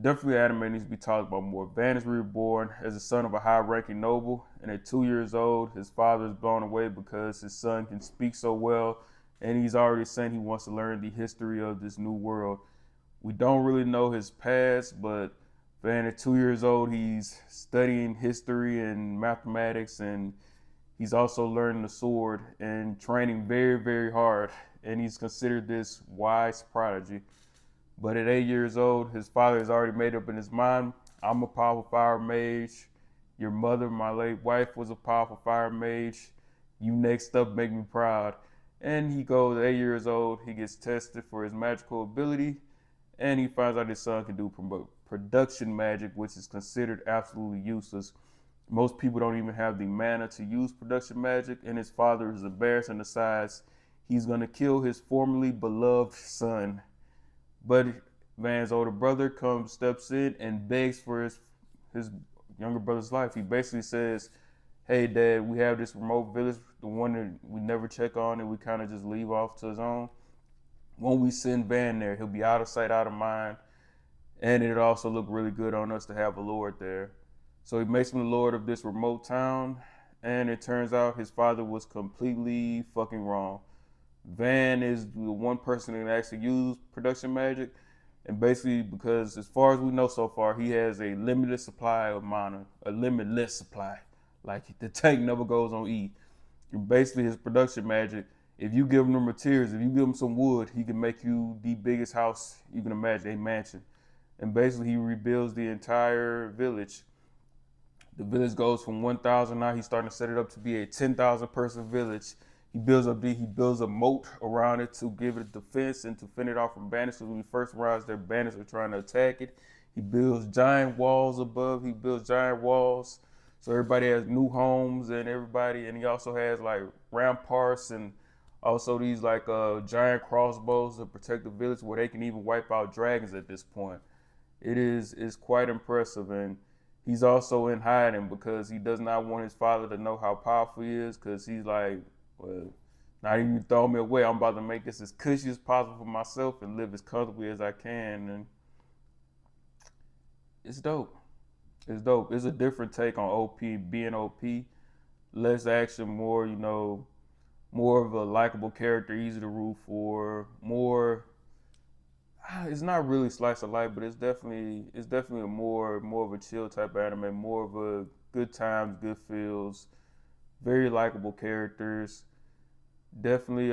Definitely anime needs to be talked about more. Van is reborn as the son of a high-ranking noble, and at 2 years old, his father is blown away because his son can speak so well, and he's already saying he wants to learn the history of this new world. We don't really know his past, but Van at 2 years old, he's studying history and mathematics, and he's also learning the sword and training very, very hard. And he's considered this wise prodigy. But at 8 years old, his father has already made up in his mind, I'm a powerful fire mage. Your mother, my late wife, was a powerful fire mage. You next up, make me proud. And he goes at 8 years old, he gets tested for his magical ability, and he finds out his son can do production magic, which is considered absolutely useless. Most people don't even have the mana to use production magic, and his father is embarrassed and decides he's going to kill his formerly beloved son. But Van's older brother steps in, and begs for his younger brother's life. He basically says, "Hey, Dad, we have this remote village, the one that we never check on, and we kind of just leave off to his own. When we send Van there, he'll be out of sight, out of mind, and it'd also look really good on us to have a lord there." So he makes him the lord of this remote town, and it turns out his father was completely fucking wrong. Van is the one person that can actually use production magic, and basically because as far as we know so far, he has a limited supply of mana, a limitless supply. Like the tank never goes on E. And basically his production magic, if you give him the materials, if you give him some wood, he can make you the biggest house you can imagine, a mansion. And basically he rebuilds the entire village. The village goes from 1,000, now he's starting to set it up to be a 10,000 person village. He builds a moat around it to give it defense and to fend it off from bandits. So when he first arrives, their bandits are trying to attack it. He builds giant walls above. He builds giant walls so everybody has new homes and everybody. And he also has like ramparts and also these like giant crossbows to protect the village where they can even wipe out dragons at this point. It is quite impressive, and he's also in hiding because he does not want his father to know how powerful he is, because he's like, well, not even throw me away. I'm about to make this as cushy as possible for myself and live as comfortably as I can. And it's dope. It's dope. It's a different take on OP, being OP. Less action, more, more of a likable character, easy to root for, more. It's not really slice of life, but it's definitely a more of a chill type of anime, more of a good times, good feels, very likable characters. Definitely,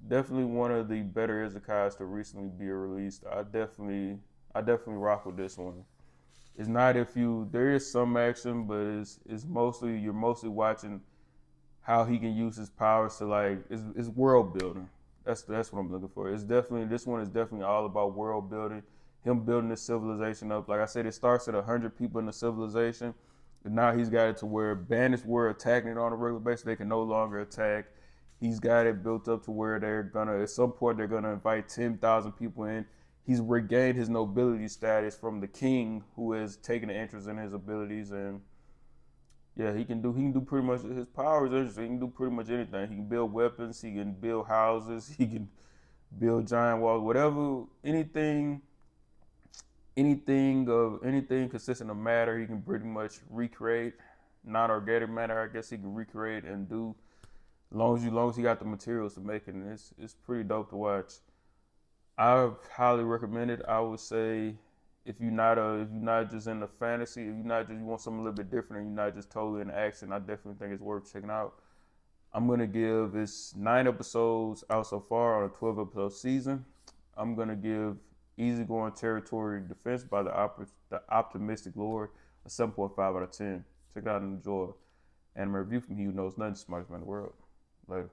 definitely one of the better izakais to recently be released. I definitely rock with this one. It's not if you there is some action, but it's mostly you're mostly watching how he can use his powers to like it's world building. That's what I'm looking for. It's definitely this one is definitely all about world building, him building this civilization up. Like I said, it starts at 100 people in the civilization, and now he's got it to where bandits were attacking it on a regular basis. They can no longer attack. He's got it built up to where they're gonna at some point they're gonna invite 10,000 people in. He's regained his nobility status from the king, who has taken an interest in his abilities, and yeah, he can do pretty much his power is interesting. He can do pretty much anything. He can build weapons, he can build houses, he can build giant walls, whatever, anything consistent of matter, he can pretty much recreate. Non-organic matter, I guess he can recreate and do. As long as he got the materials to make it, and it's pretty dope to watch. I highly recommend it. I would say if you're not just into fantasy, if you're not just you want something a little bit different, and you're not just totally into action, I definitely think it's worth checking out. I'm gonna give it's 9 episodes out so far on a 12 episode season. I'm gonna give Easygoing Territory Defense by the Optimistic Lord a 7.5 out of 10. Check it out and enjoy. Anime review from he who knows nothing, smartest man in the world. Later.